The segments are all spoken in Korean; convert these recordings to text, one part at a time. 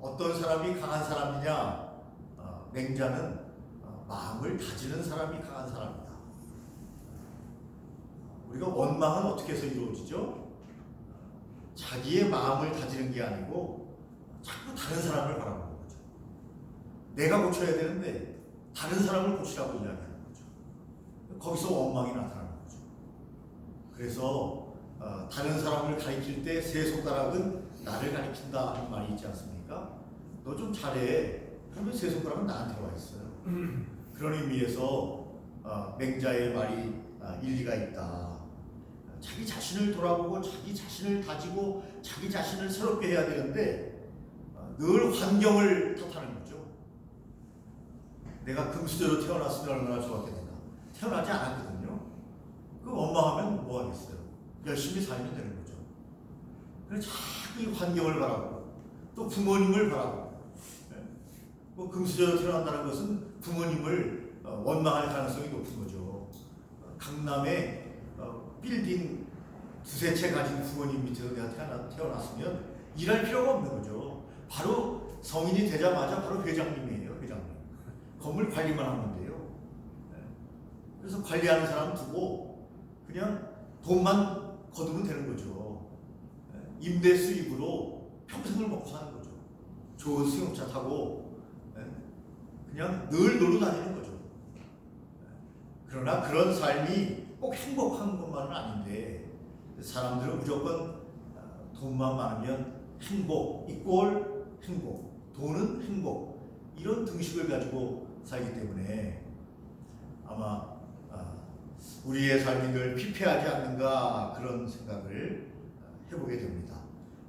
어떤 사람이 강한 사람이냐? 맹자는 마음을 다지는 사람이 강한 사람이다. 우리가 원망은 어떻게 해서 이루어지죠? 자기의 마음을 다지는 게 아니고 자꾸 다른 사람을 바라보는 거죠. 내가 고쳐야 되는데 다른 사람을 고치라고 이야기하는 거죠. 거기서 원망이 나타나는 거죠. 그래서 다른 사람을 가리킬 때 세 손가락은 나를 가리킨다 하는 말이 있지 않습니까? 너 좀 잘해. 그러면 세 손가락은 나한테 와 있어요. 그런 의미에서 맹자의 말이 일리가 있다. 자기 자신을 돌아보고 자기 자신을 다지고 자기 자신을 새롭게 해야 되는데 늘 환경을 탓하는 거죠. 내가 금수저로 태어났으면 얼마나 좋았겠는가. 태어나지 않았거든요. 그 원망하면 뭐 하겠어요. 열심히 살면 되는 거죠. 그래서 자기 환경을 바라보고 또 부모님을 바라보고 뭐 금수저로 태어난다는 것은 부모님을 원망할 가능성이 높은 거죠. 강남에 빌딩 두세 채 가진 부모님 밑에서 내가 태어났으면 일할 필요가 없는 거죠. 바로 성인이 되자마자 바로 회장님이에요. 회장님. 건물 관리만 하면 돼요. 그래서 관리하는 사람 두고 그냥 돈만 거두면 되는 거죠. 임대 수입으로 평생을 먹고 사는 거죠. 좋은 승용차 타고 그냥 늘 놀러 다니는 거죠. 그러나 그런 삶이 꼭 행복한 것만은 아닌데 사람들은 무조건 돈만 많으면 행복, 이꼴 행복, 돈은 행복 이런 등식을 가지고 살기 때문에 아마 우리의 삶이 늘 피폐하지 않는가 그런 생각을 해보게 됩니다.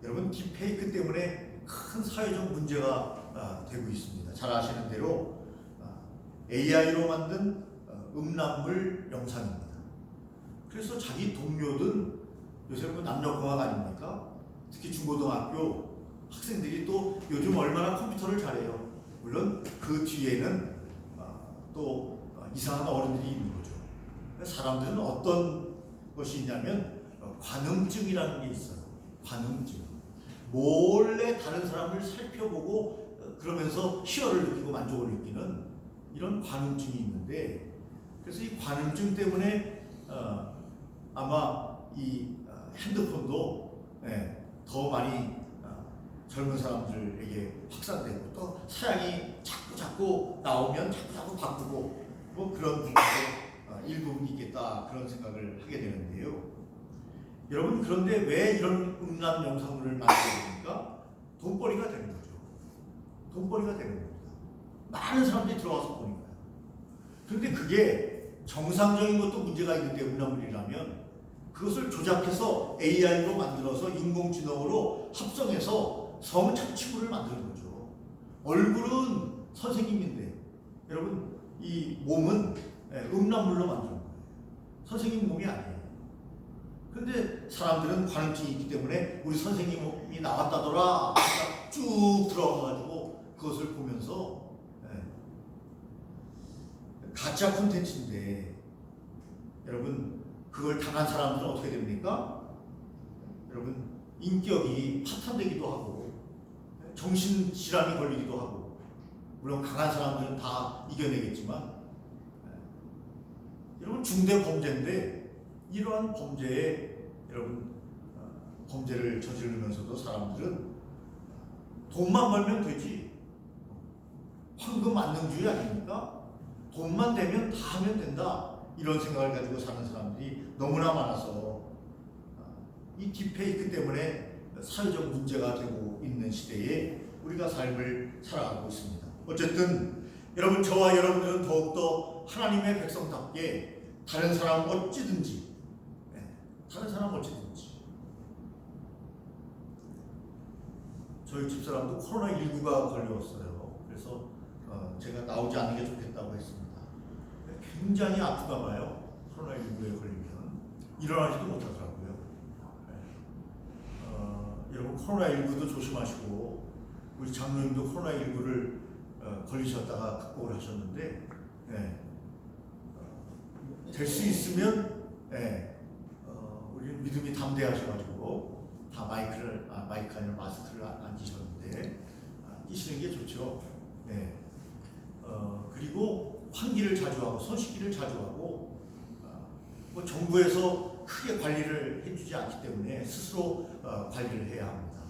여러분 딥페이크 때문에 큰 사회적 문제가 되고 있습니다. 잘 아시는 대로 AI로 만든 음란물 영상입니다. 그래서 자기 동료든 요새 뭐 남녀공학 아닙니까? 특히 중고등학교 학생들이 또 요즘 얼마나 컴퓨터를 잘해요. 물론 그 뒤에는 또 이상한 어른들이 있는 거죠. 사람들은 어떤 것이 있냐면 관음증이라는 게 있어요. 관음증. 몰래 다른 사람을 살펴보고 그러면서 희열을 느끼고 만족을 느끼는 이런 관음증이 있는데 그래서 이 관음증 때문에 아마 이 핸드폰도 더 많이 젊은 사람들에게 확산되고 또 사양이 자꾸 나오면 자꾸 바꾸고 뭐 그런 부분도 일부분 있겠다 그런 생각을 하게 되는데요. 여러분 그런데 왜 이런 음란 영상물을 만들게 됩니까? 돈벌이가 되는 거죠. 돈벌이가 되는 겁니다. 많은 사람들이 들어와서 보는 거예요. 그런데 그게 정상적인 것도 문제가 있는데 음란물이라면 그것을 조작해서 AI로 만들어서 인공지능으로 합성해서 성착취물을 만드는 거죠. 얼굴은 선생님인데 여러분 이 몸은 음란물로 만드는 거예요. 선생님 몸이 아니에요. 근데 사람들은 관음증이 있기 때문에 우리 선생님이 나왔다더라 쭉 들어가가지고 그것을 보면서 가짜 콘텐츠인데 여러분 그걸 당한 사람들은 어떻게 됩니까? 여러분 인격이 파탄되기도 하고 정신질환이 걸리기도 하고 물론 강한 사람들은 다 이겨내겠지만 여러분 중대 범죄인데 이러한 범죄에 여러분 범죄를 저지르면서도 사람들은 돈만 벌면 되지 황금 안능주의 아닙니까? 돈만 되면 다 하면 된다 이런 생각을 가지고 사는 사람들이 너무나 많아서 이 딥페이크 때문에 사회적 문제가 되고 있는 시대에 우리가 삶을 살아가고 있습니다. 어쨌든 여러분 저와 여러분들은 더욱더 하나님의 백성답게 다른 사람 어찌든지 저희 집사람도 코로나19가 걸렸어요. 그래서 제가 나오지 않는 게 좋겠다고 했습니다. 굉장히 아프다 봐요. 코로나19에 걸리면 일어나지도 못하더라고요. 여러분 코로나19도 조심하시고 우리 장로님도 코로나19를 걸리셨다가 극복을 하셨는데 될 수 있으면 우리 믿음이 담대하셔가지고 다 마이크를 아니라 마스크를 안 지셨는데 있는 게 좋죠. 네. 그리고 환기를 자주 하고 손 씻기를 자주 하고 뭐 정부에서 크게 관리를 해주지 않기 때문에 스스로 관리를 해야 합니다.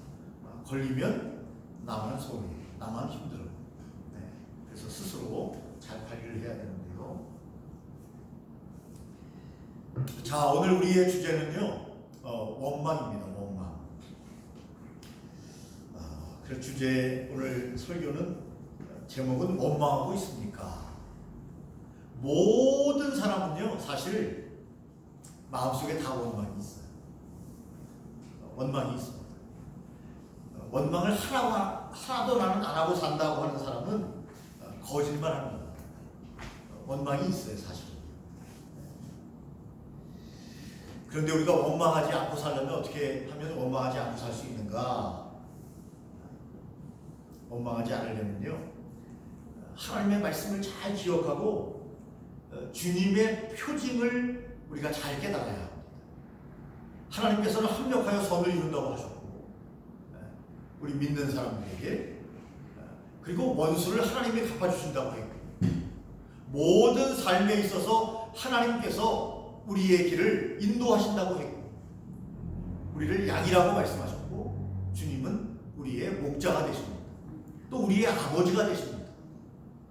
걸리면 나만 소리, 나만 힘들어. 네. 그래서 스스로 잘 관리를 해야 되는데요. 자, 오늘 우리의 주제는요, 원망입니다. 원망. 그 주제 오늘 설교는 제목은 원망하고 있습니까? 모든 사람은요, 사실 마음속에 다 원망이 있어요. 원망이 있습니다. 원망을 하나도 나는 안 하고 산다고 하는 사람은 거짓말하는 겁니다. 원망이 있어요, 사실. 그런데 우리가 원망하지 않고 살려면 어떻게 하면 원망하지 않고 살 수 있는가? 원망하지 않으려면요, 하나님의 말씀을 잘 기억하고 주님의 표징을 우리가 잘 깨달아야 합니다. 하나님께서는 합력하여 선을 이룬다고 하셨고, 우리 믿는 사람들에게, 그리고 원수를 하나님이 갚아주신다고 했고, 모든 삶에 있어서 하나님께서 우리의 길을 인도하신다고 했고, 우리를 양이라고 말씀하셨고, 주님은 우리의 목자가 되십니다. 또 우리의 아버지가 되십니다.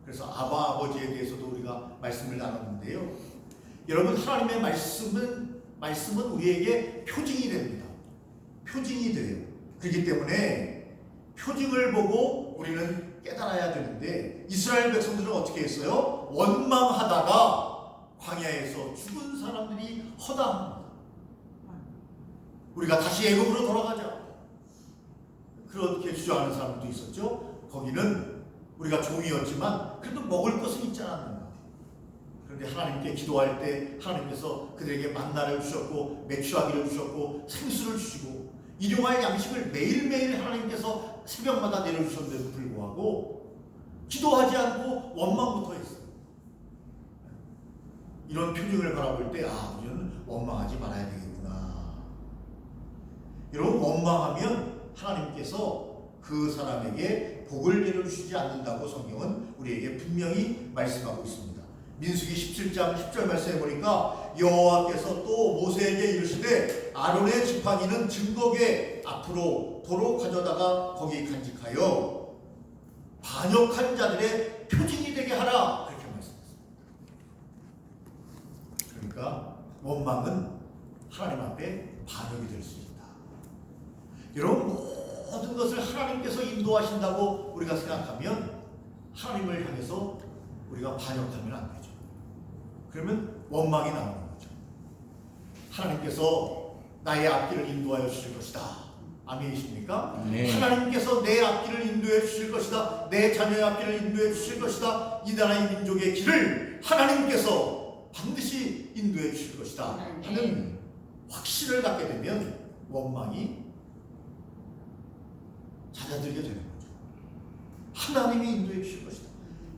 그래서 아버지에 대해서도 우리가 말씀을 나눴는데요. 여러분, 하나님의 말씀은 우리에게 표징이 됩니다. 표징이 돼요. 그렇기 때문에 표징을 보고 우리는 깨달아야 되는데, 이스라엘 백성들은 어떻게 했어요? 원망하다가 광야에서 죽은 사람들이 허다합니다. 우리가 다시 애굽으로 돌아가자, 그렇게 주장하는 사람도 있었죠. 거기는 우리가 종이었지만 그래도 먹을 것은 있지 않았는가. 그런데 하나님께 기도할 때 하나님께서 그들에게 만나를 주셨고, 메추라기를 주셨고, 생수를 주시고, 일용할 양식을 매일매일 하나님께서 새벽마다 내려주셨는데도 불구하고 기도하지 않고 원망부터 했어요. 이런 표징을 바라볼 때, 우리는 원망하지 말아야 되겠구나. 여러분, 원망하면 하나님께서 그 사람에게 복을 내려주시지 않는다고 성경은 우리에게 분명히 말씀하고 있습니다. 민수기 17장 10절 말씀해 보니까 여호와께서 또 모세에게 이르시되 아론의 지팡이는 증거궤 앞으로 도로 가져다가 거기 간직하여 반역한 자들의 표징이 되게 하라, 그렇게 말씀했습니다. 그러니까 원망은 하나님 앞에 반역이 될 수 있다. 여러분, 모든 것을 하나님께서 인도하신다고 우리가 생각하면 하나님을 향해서 우리가 반역하면 안 되죠. 그러면 원망이 나오는 거죠. 하나님께서 나의 앞길을 인도하여 주실 것이다. 아멘이십니까? 네. 하나님께서 내 앞길을 인도해 주실 것이다. 내 자녀의 앞길을 인도해 주실 것이다. 이 나라의 민족의 길을 하나님께서 반드시 인도해 주실 것이다 하는 확신을 갖게 되면 원망이 잦아들게 되는 거죠. 하나님이 인도해 주실 것이다.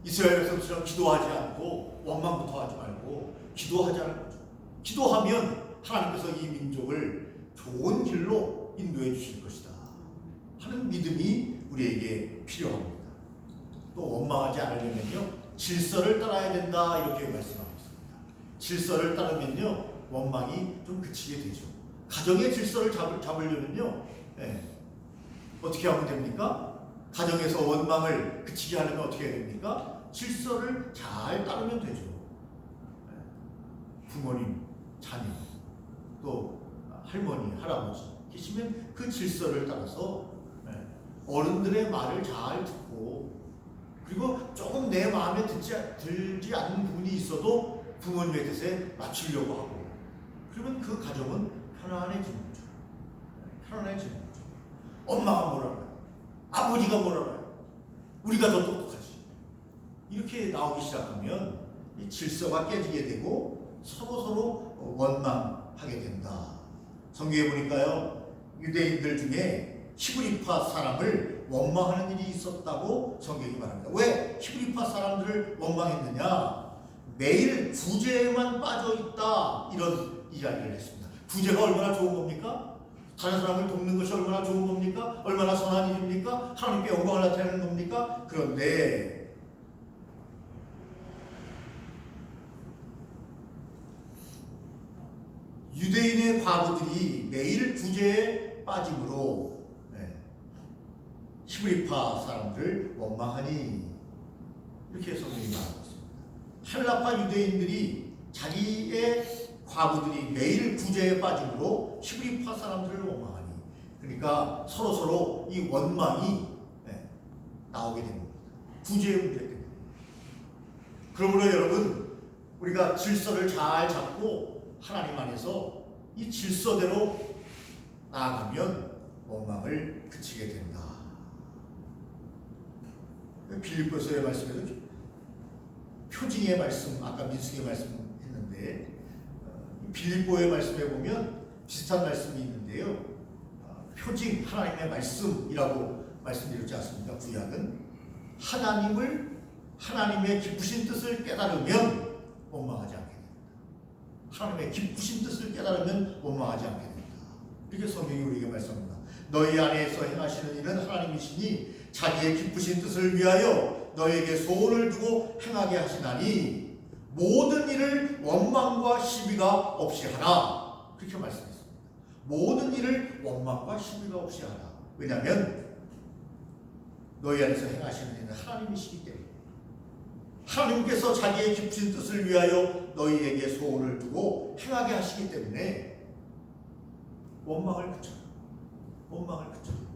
이스라엘 백성처럼 기도하지 않고 원망부터 하지 말고 기도하자는 거죠. 기도하면 하나님께서 이 민족을 좋은 길로 인도해 주실 것이다 하는 믿음이 우리에게 필요합니다. 또 원망하지 않으려면요, 질서를 따라야 된다, 이렇게 말씀하고 있습니다. 질서를 따르면요, 원망이 좀 그치게 되죠. 가정의 질서를 잡으려면요, 어떻게 하면 됩니까? 가정에서 원망을 그치게 하려면 어떻게 해야 됩니까? 질서를 잘 따르면 되죠. 부모님, 자녀, 또 할머니, 할아버지 계시면 그 질서를 따라서 어른들의 말을 잘 듣고, 그리고 조금 내 마음에 들지 않는 부분이 있어도 부모님의 뜻에 맞추려고 하고, 그러면 그 가정은 편안해지는 거죠. 편안해지는 거죠. 엄마가 뭐라 그래, 아버지가 뭐라 그래, 우리가 더 똑똑하지, 이렇게 나오기 시작하면 이 질서가 깨지게 되고 서로 원망하게 된다. 성경에 보니까요, 유대인들 중에 히브리파 사람을 원망하는 일이 있었다고 성경이 말합니다. 왜 히브리파 사람들을 원망했느냐? 매일 구제에만 빠져있다, 이런 이야기를 했습니다. 구제가 얼마나 좋은 겁니까? 다른 사람을 돕는 것이 얼마나 좋은 겁니까? 얼마나 선한 일입니까? 하나님께 영광을 나타내는 겁니까? 그런데 유대인의 과부들이 매일 구제에 빠짐으로 히브리파 사람들을 원망하니, 이렇게 성경이 말하고 있습니다. 헬라파 유대인들이 자기의 과부들이 매일 구제에 빠짐으로 히브리파 사람들을 원망하니, 그러니까 서로 이 원망이 나오게 된 겁니다. 구제의 문제 때문에. 그러므로 여러분, 우리가 질서를 잘 잡고 하나님 안에서 이 질서대로 나아가면 원망을 그치게 된다. 빌립보서의 말씀에도 표징의 말씀, 아까 민수기의 말씀 했는데, 빌립보의 말씀에 보면 비슷한 말씀이 있는데요. 표징, 하나님의 말씀이라고 말씀드렸지 않습니까? 구약은 하나님의 기쁘신 뜻을 깨달으면 원망하지 않게 됩니다. 하나님의 기쁘신 뜻을 깨달으면 원망하지 않게 됩니다. 이렇게 성경이 우리에게 말씀합니다. 너희 안에서 행하시는 일은 하나님이시니 자기의 기쁘신 뜻을 위하여 너에게 소원을 두고 행하게 하시나니 모든 일을 원망과 시비가 없이 하라. 그렇게 말씀했습니다. 모든 일을 원망과 시비가 없이 하라. 왜냐하면 너희 안에서 행하시는 일은 하나님이시기 때문에, 하나님께서 자기의 기쁘신 뜻을 위하여 너희에게 소원을 두고 행하게 하시기 때문에 원망을 그쳐요. 원망을 그쳐요.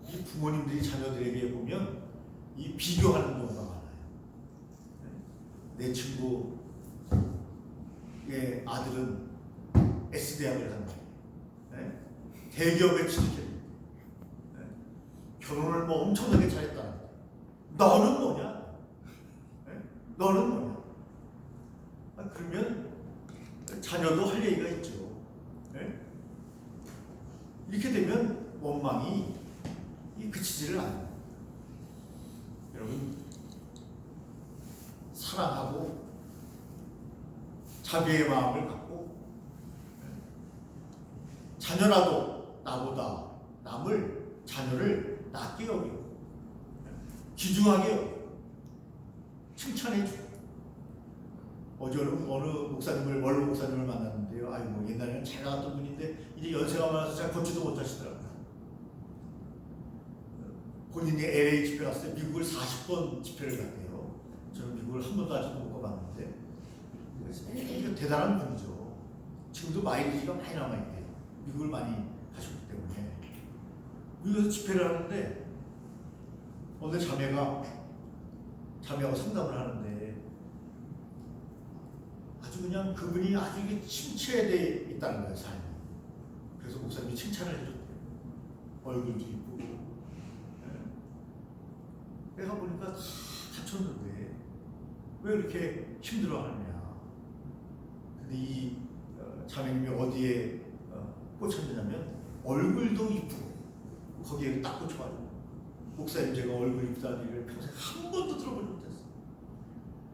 이 부모님들이 자녀들에게 보면 이 비교하는 경우가 많아요. 내 친구의 아들은 S대학을 간다. 대기업에 취직했는데 결혼을 뭐 엄청나게 잘했다. 너는 뭐냐? 너는 뭐냐? 그러면 자녀도 할 얘기가 있죠. 이렇게 되면 원망이 그치지를 않아요. 여러분, 사랑하고 자비의 마음을 갖고 자녀라도 나보다 자녀를 낮게 여기고 귀중하게 여기고 칭찬해 주고. 어제 어느 목사님을, 원로 목사님을 만났는데요. 아이고, 옛날에는 잘 나갔던 분인데 이제 연세가 많아서 잘 걷지도 못하시더라고요. 본인이 LA 집회 갔을 때 미국을 40번 집회를 갔대요. 저는 미국을 한 번도 아직도 못 가봤는데 이게 대단한 분이죠. 지금도 마일리지가 많이 남아있대요. 미국을 많이 가셨기 때문에. 미국에서 집회를 하는데 어느 자매하고 상담을 하는데 아주 그냥 그분이 아주 침체되어 있다는 거예요, 삶이. 그래서 목사님이 칭찬을 해줬대요. 얼굴도 이쁘고. 내가 보니까 다 갖췄는데 왜 이렇게 힘들어하느냐. 근데 이 자매님이 어디에 꽂혔느냐면 얼굴도 이쁘고 거기에 딱 꽂혀가지고, 목사님 제가 얼굴 이쁘다는 얘기를 평생 한 번도 들어보지 못했어요.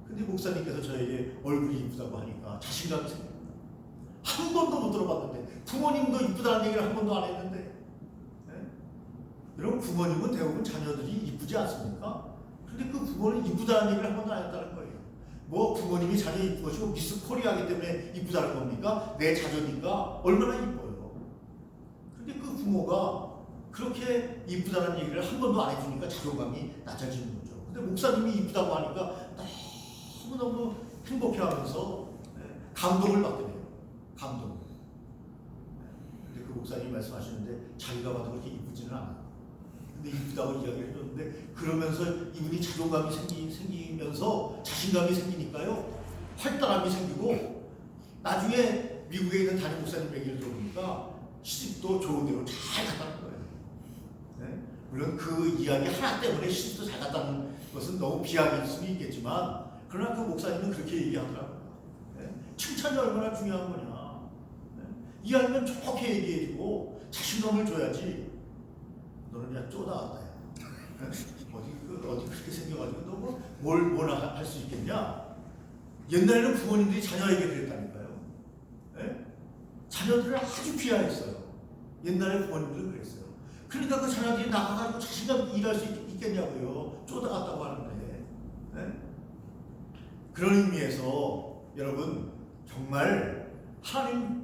근데 목사님께서 저에게 얼굴이 이쁘다고 하니까 자신감이 생깁니다. 한 번도 못 들어봤는데, 부모님도 이쁘다는 얘기를 한 번도 안 했는데, 여러분, 부모님은 대부분 자녀들이 이쁘지 않습니까? 근데 그 부모는 이쁘다는 얘기를 한 번도 안 했다는 거예요. 뭐 부모님이 자녀 이쁜 것이고 미스 코리아이기 때문에 이쁘다는 겁니까? 내 자녀니까 얼마나 이뻐요. 근데 그 부모가 그렇게 이쁘다는 얘기를 한 번도 안 해주니까 자존감이 낮아지는 거죠. 근데 목사님이 이쁘다고 하니까 너무너무 행복해하면서 감동을 받더래요. 감동을. 근데 그 목사님이 말씀하시는데 자기가 봐도 그렇게 이쁘지는 않아요. 근데 이쁘다고 이야기를 해줬는데, 그러면서 이분이 자존감이 생기면서 자신감이 생기니까요, 활달함이 생기고, 나중에 미국에 있는 담임 목사님 얘기를 들어보니까 시집도 좋은 데로 잘 갔다는 거예요. 물론 그 이야기 하나 때문에 시집도 잘 갔다는 것은 너무 비약일 수는 있겠지만, 그러나 그 목사님은 그렇게 얘기하더라고요. 칭찬이 얼마나 중요한 거냐. 이야기는 좋게 얘기해주고 자신감을 줘야지. 너는 그냥 쪼다. 어디 그렇게 생겨가지고 너 뭐나 할 수 있겠냐? 옛날에는 부모님들이 자녀에게 그랬다니까요. 자녀들을 아주 귀하했어요. 옛날에 부모님들은 그랬어요. 그러니까 그 자녀들이 나가가지고 자신감 일할 수 있겠냐고요. 쪼다갔다고 하는데. 네? 그런 의미에서 여러분 정말 하나님께서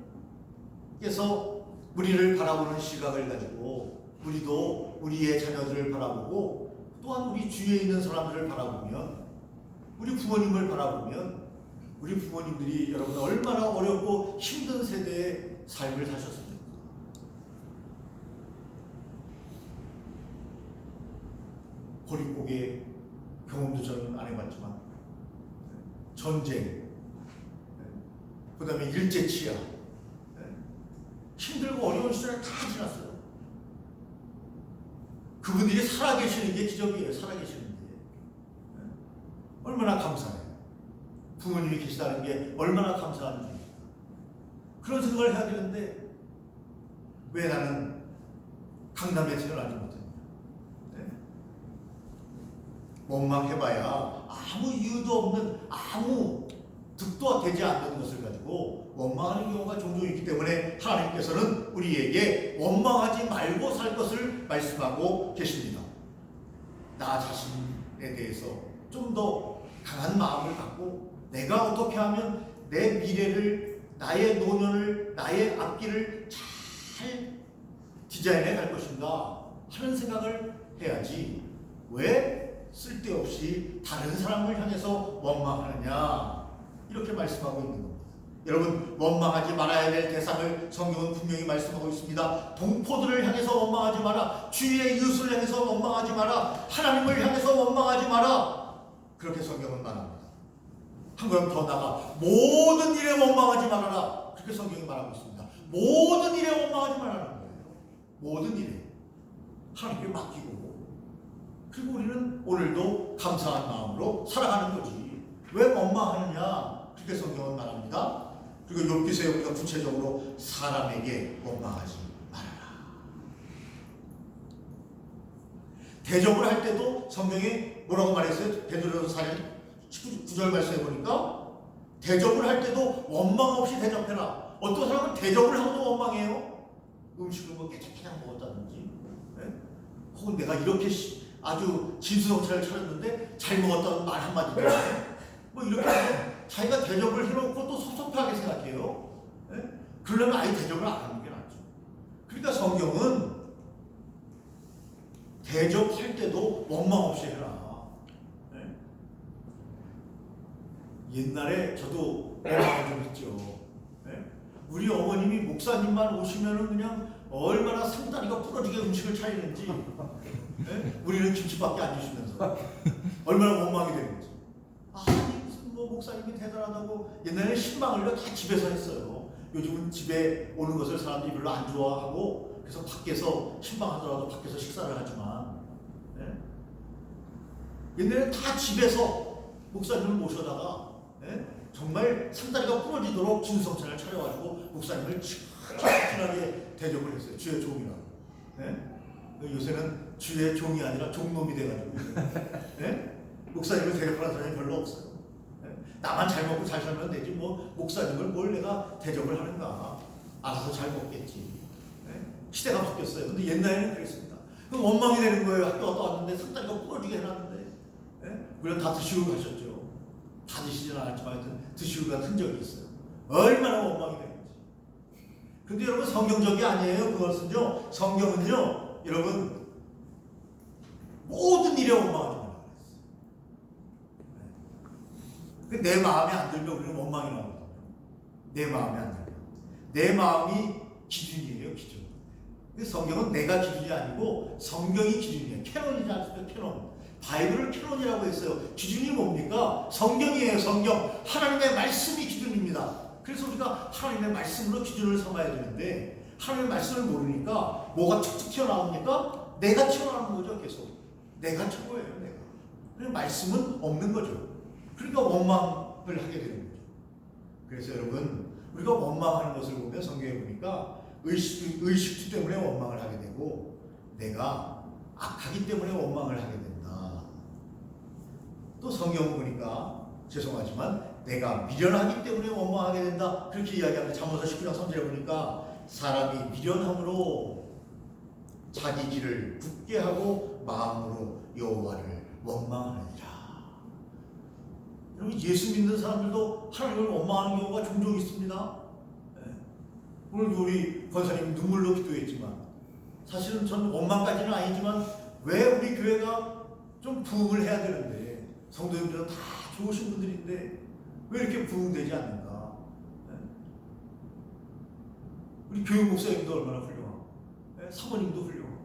우리를 바라보는 시각을 가지고 우리도 우리의 자녀들을 바라보고 또한 우리 주위에 있는 사람들을 바라보면 우리 부모님을 바라보면 우리 부모님들이 여러분 얼마나 어렵고 힘든 세대의 삶을 사셨습니까? 고립고의 경험도 저는 안 해봤지만 전쟁, 그 다음에 일제치하, 힘들고 어려운 시절을 다 지났어요. 그분들이 살아계시는 게 기적이에요. 살아계시는 게. 얼마나 감사해요. 부모님이 계시다는 게 얼마나 감사한 일입니까? 그런 생각을 해야 되는데 왜 나는 강남에서는 알지 못합니다. 원망해봐야 아무 이유도 없는 아무 득도 되지 않는 것을 가지고 원망하는 경우가 종종 있기 때문에 하나님께서는 우리에게 원망하지 말고 살 것을 말씀하고 계십니다. 나 자신에 대해서 좀 더 강한 마음을 갖고 내가 어떻게 하면 내 미래를, 나의 노년을, 나의 앞길을 잘 디자인해 갈 것인가 하는 생각을 해야지 왜 쓸데없이 다른 사람을 향해서 원망하느냐 이렇게 말씀하고 있는 겁니다. 여러분 원망하지 말아야 될 대상을 성경은 분명히 말씀하고 있습니다. 동포들을 향해서 원망하지 마라. 주위의 이웃을 향해서 원망하지 마라. 하나님을 향해서 원망하지 마라. 그렇게 성경은 말합니다. 한 걸음 더 나가 모든 일에 원망하지 말아라. 그렇게 성경이 말하고 있습니다. 모든 일에 원망하지 말라는 거예요. 모든 일에 하나님께 맡기고 그리고 우리는 오늘도 감사한 마음으로 살아가는 거지. 왜 원망하느냐? 그렇게 성경은 말합니다. 그리고 욥기서에 우리가 구체적으로 사람에게 원망하지 말아라. 대접을 할 때도 성경이 뭐라고 말했어요? 베드로서 4장 9절 말씀해 보니까 대접을 할 때도 원망 없이 대접해라. 어떤 사람은 대접을 하고도 원망해요. 음식을 뭐 깨작깨작 먹었다든지, 네? 혹은 내가 이렇게 아주 진수성찬을 차렸는데 잘 먹었다는 말 한마디 뭐 이렇게 자기가 대접을 해놓고 또 섭섭하게 생각해요. 네? 그러려면 아예 대접을 안 하는 게 낫죠. 그러니까 성경은 대접할 때도 원망 없이 해라. 네? 옛날에 저도 원망을 좀 했죠. 네? 우리 어머님이 목사님만 오시면은 그냥 얼마나 상다리가 부러지게 음식을 차리는지 네? 우리는 김치밖에 안 주시면서 얼마나 원망이 되는지. 아니 무슨 뭐 목사님이 대단하다고 옛날에 신방을요 다 집에서 했어요. 요즘은 집에 오는 것을 사람들이 별로 안 좋아하고 그래서 밖에서 신방하더라도 밖에서 식사를 하지만 네? 옛날에 다 집에서 목사님을 모셔다가 네? 정말 상다리가 부러지도록 진수성찬을 차려가지고 목사님을 친하게 대접을 했어요. 주의 종이라고. 네? 요새는 주의 종이 아니라 종놈이 돼가지고 네? 목사님을 대접하는 사람이 별로 없어요. 네? 나만 잘 먹고 잘 살면 되지 뭐 목사님을 뭘 내가 대접을 하는가. 알아서 잘 먹겠지. 네? 시대가 바뀌었어요. 근데 옛날에는 그랬습니다. 그럼 원망이 되는 거예요. 학교 갔다 왔는데 상다리가 부러지게 해놨는데 네? 물론 다 드시고 가셨죠. 다 드시진 않았지만 하여튼 드시고 간 흔적이 있어요. 얼마나 원망이 되는지. 근데 여러분 성경적이 아니에요. 그것은요. 성경은요. 여러분 모든 일에 원망하지 말라고 했어요. 내 마음에 안 들면 우리는 원망이 나오거든요. 내 마음에 안 들면. 내 마음이 기준이에요. 기준. 성경은 내가 기준이 아니고 성경이 기준이에요. 캐논이지 않습니까? 캐논. 바이블을 캐논이라고 했어요. 기준이 뭡니까? 성경이에요. 성경. 하나님의 말씀이 기준입니다. 그래서 우리가 하나님의 말씀으로 기준을 삼아야 되는데 하나님의 말씀을 모르니까 뭐가 툭툭 튀어나옵니까? 내가 튀어나오는 거죠. 계속. 내가 최고예요. 내가. 그래서 말씀은 없는 거죠. 그러니까 원망을 하게 되는 거죠. 그래서 여러분 우리가 원망하는 것을 보면 성경에 보니까 의식주 때문에 원망을 하게 되고 내가 악하기 때문에 원망을 하게 된다. 또 성경 보니까 죄송하지만 내가 미련하기 때문에 원망하게 된다. 그렇게 이야기합니다. 잠언서 19장 3절에 보니까 사람이 미련함으로 자기 길을 굳게 하고 마음으로 여호와를 원망하느니라. 여러분, 예수 믿는 사람들도 하나님을 원망하는 경우가 종종 있습니다. 오늘도 우리 권사님 눈물로 기도했지만, 사실은 전 원망까지는 아니지만 왜 우리 교회가 좀 부흥을 해야 되는데, 성도님들은 다 좋으신 분들인데 왜 이렇게 부흥되지 않는가? 우리 교육 목사님도 얼마나 훌륭하고, 사모님도 훌륭하고,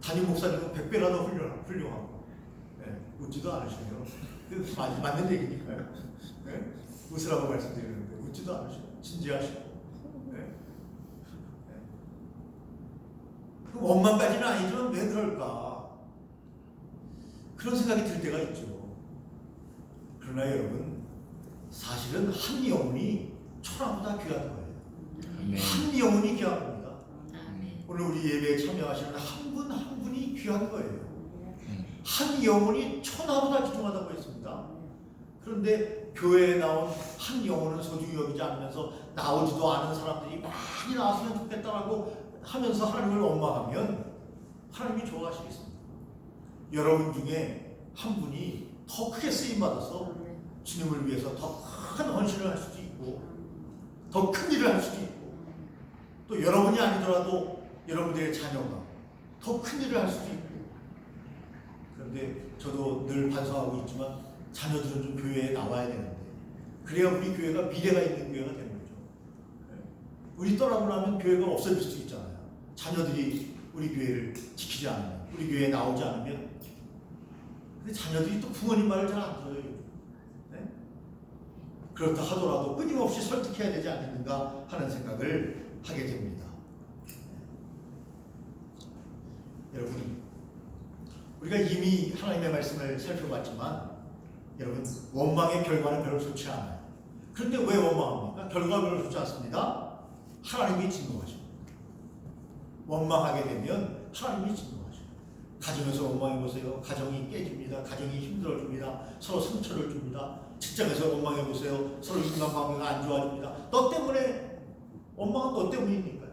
담임 목사님은 100배나 더 훌륭하고, 웃지도 않으시네요. 맞는 얘기니까요. 웃으라고 말씀드리는데 웃지도 않으시고 진지하시고. 그럼 원망까지는 아니지만 왜 그럴까? 그런 생각이 들 때가 있죠. 그러나 여러분, 사실은 한 영혼이 천하보다 귀한 거예요. 한 영혼이 귀한 겁니다. 오늘 우리 예배에 참여하시는 한 분 한 분이 귀한 거예요. 한 영혼이 천하보다 귀중하다고 했습니다. 그런데 교회에 나온 한 영혼은 소중히 여기지 않으면서 나오지도 않은 사람들이 많이 나왔으면 좋겠다라고 하면서 하나님을 원망하면 하나님이 좋아하시겠습니까? 여러분 중에 한 분이 더 크게 쓰임받아서 주님을 위해서 더 큰 헌신을 할 수도 있고, 더 큰 일을 할 수도 있고, 또 여러분이 아니더라도 여러분들의 자녀가 더 큰 일을 할 수도 있고. 그런데 저도 늘 반성하고 있지만 자녀들은 좀 교회에 나와야 되는데, 그래야 우리 교회가 미래가 있는 교회가 되는 거죠. 우리 떠나고 나면 교회가 없어질 수 있잖아요. 자녀들이 우리 교회를 지키지 않으면, 우리 교회에 나오지 않으면. 근데 자녀들이 또 부모님 말을 잘 안 들어요. 그렇다 하더라도 끊임없이 설득해야 되지 않겠는가 하는 생각을 하게 됩니다. 여러분, 우리가 이미 하나님의 말씀을 살펴봤지만, 여러분, 원망의 결과는 별로 좋지 않아요. 그런데 왜 원망합니까? 결과가 별로 좋지 않습니다. 하나님이 진노하십니다. 원망하게 되면 하나님이 진노하십니다. 가정에서 원망해보세요. 가정이 깨집니다. 가정이 힘들어집니다. 서로 상처를 줍니다. 직장에서 원망해보세요. 서로 인간관계가 안 좋아집니다. 너 때문에, 원망은 너 때문이니까요.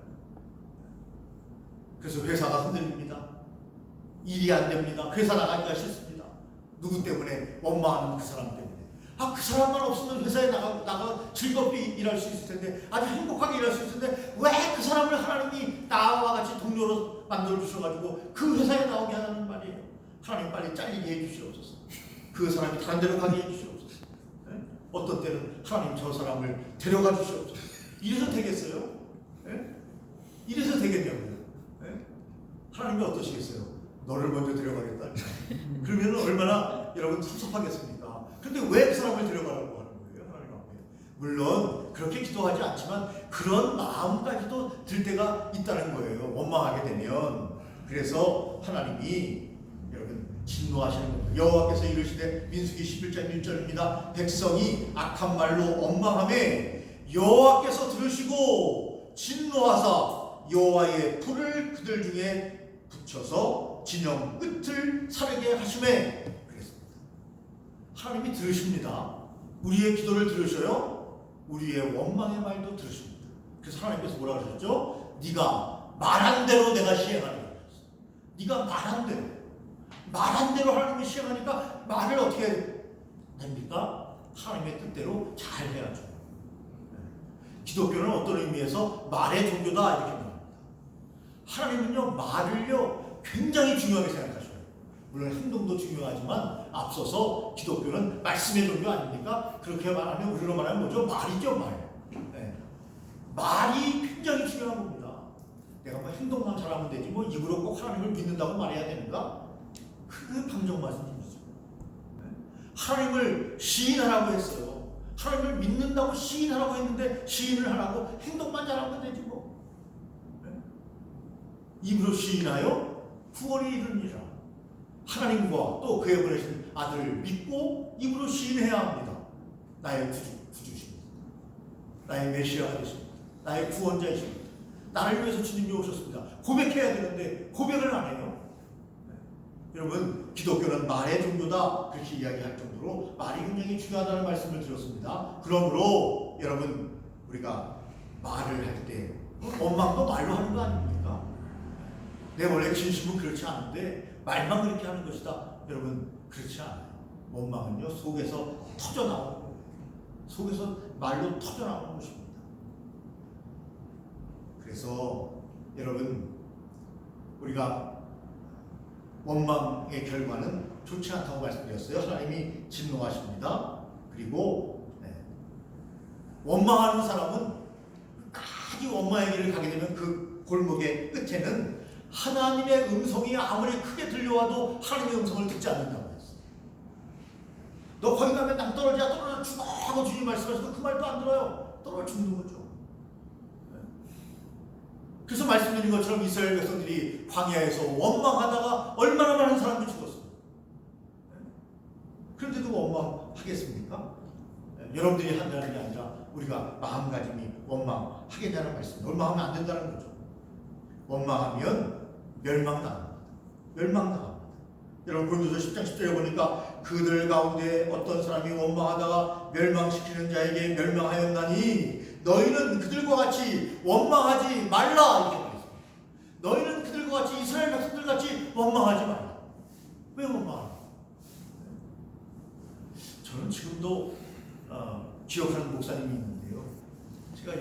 그래서 회사가 흔들립니다. 일이 안 됩니다. 회사 나가기가 싫습니다. 누구 때문에? 원망하는 그 사람 때문에. 그 사람만 없으면 회사에 나가 즐겁게 일할 수 있을 텐데, 아주 행복하게 일할 수 있을 텐데, 왜 그 사람을 하나님이 나와 같이 동료로 만들어 주셔가지고 그 회사에 나오게 하는 말이에요. 하나님 빨리 잘리게 해주시옵소서. 그 사람이 다른 데로 가게 해주시옵소서. 어떤 때는 하나님 저 사람을 데려가 주시옵소서. 이래서 되겠어요? 이래서 되겠냐고요. 하나님이 어떠시겠어요? 너를 먼저 데려가겠다. 그러면 얼마나 여러분 섭섭하겠습니까? 근데 왜 그 사람을 데려가라고 하는 거예요? 하나님 앞에. 물론 그렇게 기도하지 않지만 그런 마음까지도 들 때가 있다는 거예요. 원망하게 되면. 그래서 하나님이 여러분 진노하시는 겁니다. 여호와께서 이르시되, 민수기 11장 1절입니다. 백성이 악한 말로 원망하매 여호와께서 들으시고 진노하사 여호와의 불을 그들 중에 붙여서 진영 끝을 사르게 하시매. 그랬습니다. 하나님이 들으십니다. 우리의 기도를 들으셔요. 우리의 원망의 말도 들으십니다. 그래서 하나님께서 뭐라고 하셨죠? 네가 말한 대로 내가 시행하리라. 네가 말한 대로 하나님이 시행하니까 말을 어떻게 됩니까? 하나님의 뜻대로 잘 해야죠. 기독교는 어떤 의미에서 말의 종교다 이렇게 말합니다. 하나님은요, 말을요 굉장히 중요하게 생각하셔요. 물론 행동도 중요하지만 앞서서 기독교는 말씀의 종교 아닙니까? 그렇게 말하면, 우리로 말하면 뭐죠? 말이죠, 말. 말이 굉장히 중요한 겁니다. 내가 뭐 행동만 잘하면 되지 뭐 입으로 꼭 하나님을 믿는다고 말해야 되는가? 그 방정 말씀이죠. 하나님을 시인하라고 했어요. 하나님을 믿는다고 시인하라고 했는데 시인을 하라고 행동만 잘하면 되지 뭐. 입으로 시인하여 구원이 이르니라. 하나님과 또 그의 보내신 아들을 믿고 입으로 시인해야 합니다. 나의 구주십니다. 나의 메시아가 되십니다. 나의 구원자이십니다. 나를 위해서 주님이 오셨습니다. 고백해야 되는데 고백을 안 해요. 여러분, 기독교는 말의 종교다 그렇게 이야기할 정도로 말이 굉장히 중요하다는 말씀을 드렸습니다. 그러므로 여러분, 우리가 말을 할 때 원망도 말로 하는 거 아닙니까? 내 원래 진심은 그렇지 않은데 말만 그렇게 하는 것이다. 여러분 그렇지 않아요. 원망은요 속에서 터져 나오는 거예요. 속에서 말로 터져 나오는 것입니다. 그래서 여러분 우리가 원망의 결과는 좋지 않다고 말씀드렸어요. 하나님이 진노하십니다. 그리고 원망하는 사람은 끝까지 원망의 길을 가게 되면 그 골목의 끝에는 하나님의 음성이 아무리 크게 들려와도 하나님의 음성을 듣지 않는다고 했어요. 너 거기 가면 낭 떨어져 죽어 하고 주님 말씀하셔도 그 말도 안 들어요. 떨어져 죽는 거죠. 그래서 말씀드린 것처럼 이스라엘 백성들이 광야에서 원망하다가 얼마나 많은 사람들이 죽었어요. 그런데도 원망하겠습니까? 여러분들이 한다는 게 아니라 우리가 마음가짐이 원망하겠냐는 말씀입니다. 원망하면 안 된다는 거죠. 원망하면 멸망당합니다. 멸망당합니다. 여러분 고린도서 10장 10절에 보니까 그들 가운데 어떤 사람이 원망하다가 멸망시키는 자에게 멸망하였나니 너희는 그들과 같이 원망하지 말라 이렇게 말했습니다. 너희는 그들과 같이 이스라엘 백성들 같이 원망하지 말라. 왜 원망하냐? 저는 지금도 기억하는 목사님이 있는데요. 제가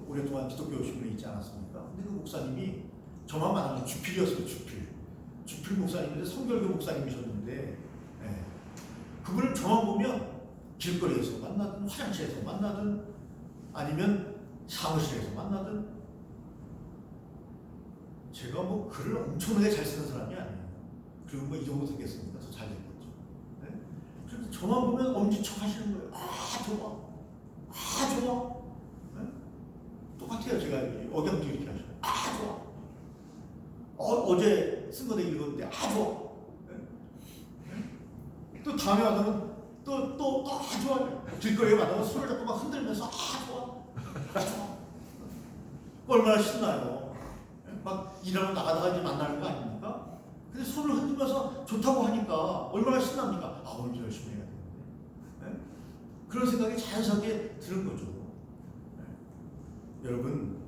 오랫동안 기독교 신분에 있지 않았습니까? 근데 그 목사님이 저만 만나면 주필이었어요. 주필 목사님인데 성결교 목사님이셨는데 그분을 저만 보면 길거리에서 만나든 화장실에서 만나든 아니면 사무실에서 만나든 제가 뭐 글을 엄청나게 잘 쓰는 사람이 아니에요. 그리고 뭐 이 정도 되겠습니까? 더 잘 되겠죠. 그런데 저만 보면 엄지척 하시는 거예요. 좋아. 똑같아요. 제가 억양도 이렇게 하셔요. 좋아. 어제 쓴 거 읽었는데 좋아. 또 다음에 만나면 또 좋아. 길거리에 만나면 손을 잡고 막 흔들면서 좋아. 얼마나 신나요. 막 일하러 나가다가 이제 만나는 거 아닙니까? 근데 손을 흔들면서 좋다고 하니까 얼마나 신납니까? 오늘 열심히 해야 되는데. 그런 생각이 자연스럽게 드는 거죠. 여러분,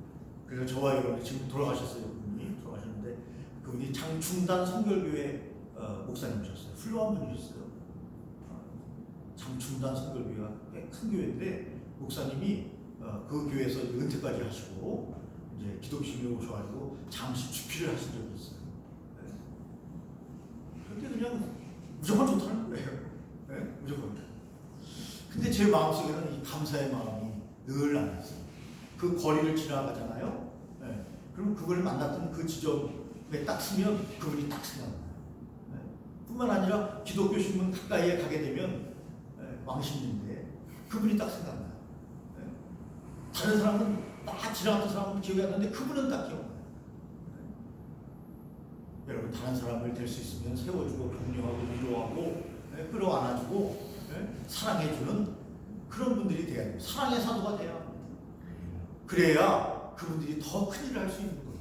그래서 저와 여러분이 지금 돌아가셨어요. 그분이 돌아가셨는데 그분이 장충단 성결교회 목사님이셨어요. 훌륭한 분이셨어요. 장충단 성결교회가 꽤 큰 교회인데 목사님이 그 교회에서 은퇴까지 하시고 이제 기독신에 오셔가지고 잠시 주필을 하신 적이 있어요. 그런데 그냥 무조건 좋다는 거예요. 무조건. 근데 제 마음속에는 이 감사의 마음이 늘 남아있어요. 그 거리를 지나가잖아요. 그럼 그걸 만났던 그 지점에 딱 쓰면 그분이 딱 생각나요. 뿐만 아니라 기독교 신문 가까이에 가게 되면 왕십리인데 그분이 딱 생각나요. 다른 사람은 딱 지나갔던 사람은 기억이 안 나는데 그분은 딱 기억나요. 여러분 다른 사람을 될 수 있으면 세워주고 격려하고 위로하고 끌어안아주고 사랑해주는 그런 분들이 돼야 돼요. 사랑의 사도가 돼야 합니다. 그래야 그분들이 더 큰 일을 할 수 있는 거예요.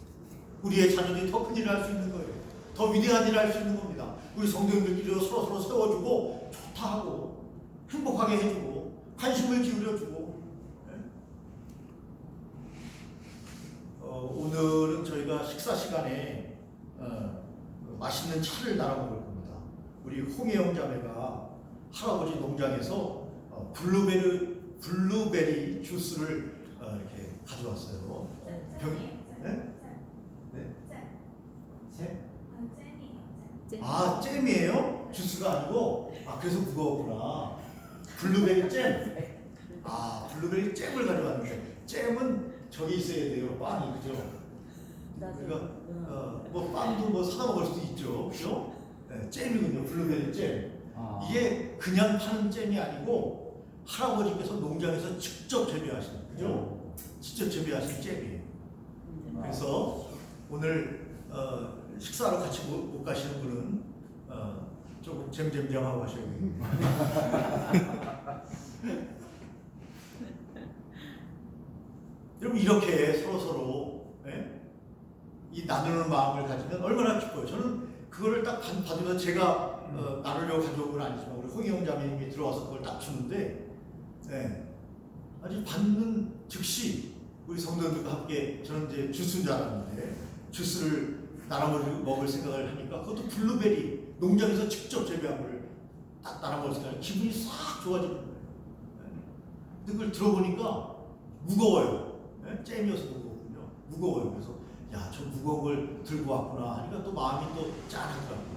우리의 자녀들이 더 큰 일을 할 수 있는 거예요. 더 위대한 일을 할 수 있는 겁니다. 우리 성도님들끼리 서로 세워주고 좋다 하고 행복하게 해주고 관심을 기울여주고. 오늘은 저희가 식사 시간에 맛있는 차를 나눠 먹을 겁니다. 우리 홍혜영 자매가 할아버지 농장에서 블루베리 주스를 이렇게 가져왔어요. 잼이에요? 주스가 아니고? 그래서 무거웠구나. 블루베리 잼. 블루베리 잼을 가져왔는데 잼은 저기 있어야 돼요. 빵이 그죠? 그러니까 뭐 빵도 뭐 사다 먹을 수도 있죠, 그죠? 잼이군요. 블루베리 잼. 이게 그냥 파는 잼이 아니고 할아버지께서 농장에서 직접 재배하신, 그죠? 직접 재배하신 잼이에요. 그래서 오늘 식사로 같이 못 가시는 분은 조금 잼잼잼하고 하셔야겠네요. 여러분 이렇게 서로 이 나누는 마음을 가지면 얼마나 기뻐요. 저는 그거를 딱 받으면 제가 나누려고 가져온 건 아니지만 우리 홍희영 자매님이 들어와서 그걸 딱 주는데 아주 받는 즉시 우리 성도들과 함께 저는 이제 주스인 줄 알았는데 주스를 나눠 먹을 생각을 하니까 그것도 블루베리 농장에서 직접 재배한 걸 딱 나눠 먹을 생각에 기분이 싹 좋아지는 거예요. 근데 그걸 들어보니까 무거워요. 잼이어서 무거웠군요. 무거워요. 그래서 야, 저 무거운 걸 들고 왔구나 하니까 또 마음이 또 짠하더라고요.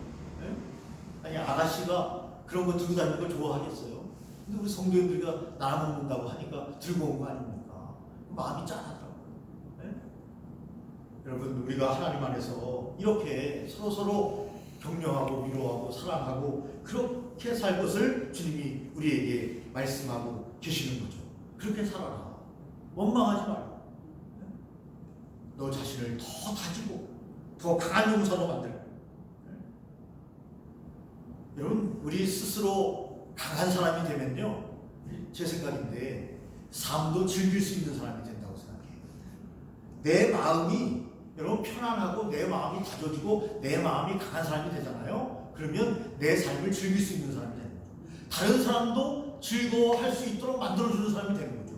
아니, 아가씨가 그런 거 들고 다니는 걸 좋아하겠어요? 근데 우리 성도님들이 나눠 먹는다고 하니까 들고 온 거 아닙니까? 마음이 짠하더라고요. 여러분, 우리가 하나님 안에서 이렇게 서로서로 격려하고 위로하고 사랑하고 그렇게 살 것을 주님이 우리에게 말씀하고 계시는 거죠. 그렇게 살아라. 원망하지 마라. 너 자신을 더 다지고 더 강한 용사로 만들라. 여러분, 우리 스스로 강한 사람이 되면요, 제 생각인데 삶도 즐길 수 있는 사람이 된다고 생각해요. 내 마음이 여러분 편안하고 내 마음이 다져지고 내 마음이 강한 사람이 되잖아요. 그러면 내 삶을 즐길 수 있는 사람이 되는 거죠. 다른 사람도 즐거워할 수 있도록 만들어주는 사람이 되는 거죠.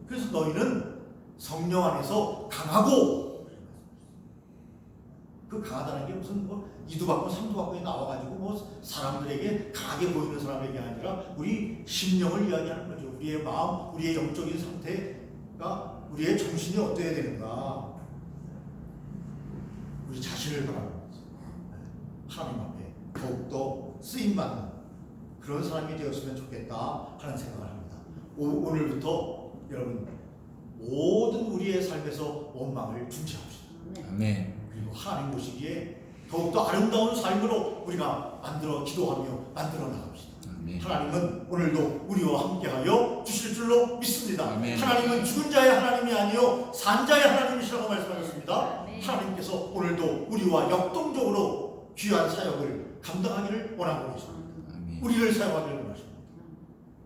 그래서 너희는 성령 안에서 강하고, 그 강하다는 게 무슨 뭐 이도 받고 삼도 받고 나와가지고 뭐 사람들에게 강하게 보이는 사람에게 아니라 우리 심령을 이야기하는 거죠. 우리의 마음, 우리의 영적인 상태가, 우리의 정신이 어때야 되는가, 우리 자신을 바라보면서 하나님 앞에 더욱더 쓰임받는 그런 사람이 되었으면 좋겠다 하는 생각을 합니다. 오늘부터 여러분 모든 우리의 삶에서 원망을 중지합시다. 아멘. 그리고 하나님 보시기에 더욱더 아름다운 삶으로 우리가 기도하며 만들어 나갑시다. 아멘. 하나님은 오늘도 우리와 함께하여 주실 줄로 믿습니다. 아멘. 하나님은 죽은 자의 하나님이 아니요 산 자의 하나님이시라고 말씀하셨습니다. 아멘. 하나님께서 오늘도 우리와 역동적으로 귀한 사역을 감당하기를 원하고 계십니다. 아멘. 우리를 사용하기를 원하십니다.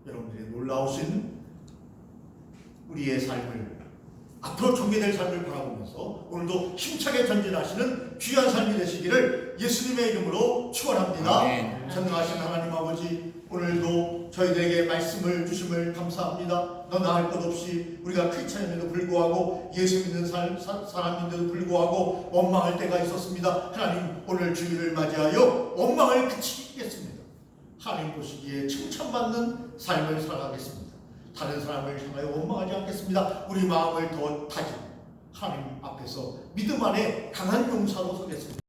여러분들의 놀라우신 우리의 삶을, 앞으로 전개될 삶을 바라보면서 오늘도 힘차게 전진하시는 귀한 삶이 되시기를 예수님의 이름으로 축원합니다. 아멘. 전능하신 하나님 아버지, 오늘도 저희들에게 말씀을 주심을 감사합니다. 너나 할 것 없이 우리가 크리스찬임에도 불구하고 예수 믿는 사람인데도 불구하고 원망할 때가 있었습니다. 하나님, 오늘 주일을 맞이하여 원망을 그치겠습니다. 하나님 보시기에 칭찬받는 삶을 살아가겠습니다. 다른 사람을 향하여 원망하지 않겠습니다. 우리 마음을 더 다지고 하나님 앞에서 믿음 안에 강한 용사로 서겠습니다.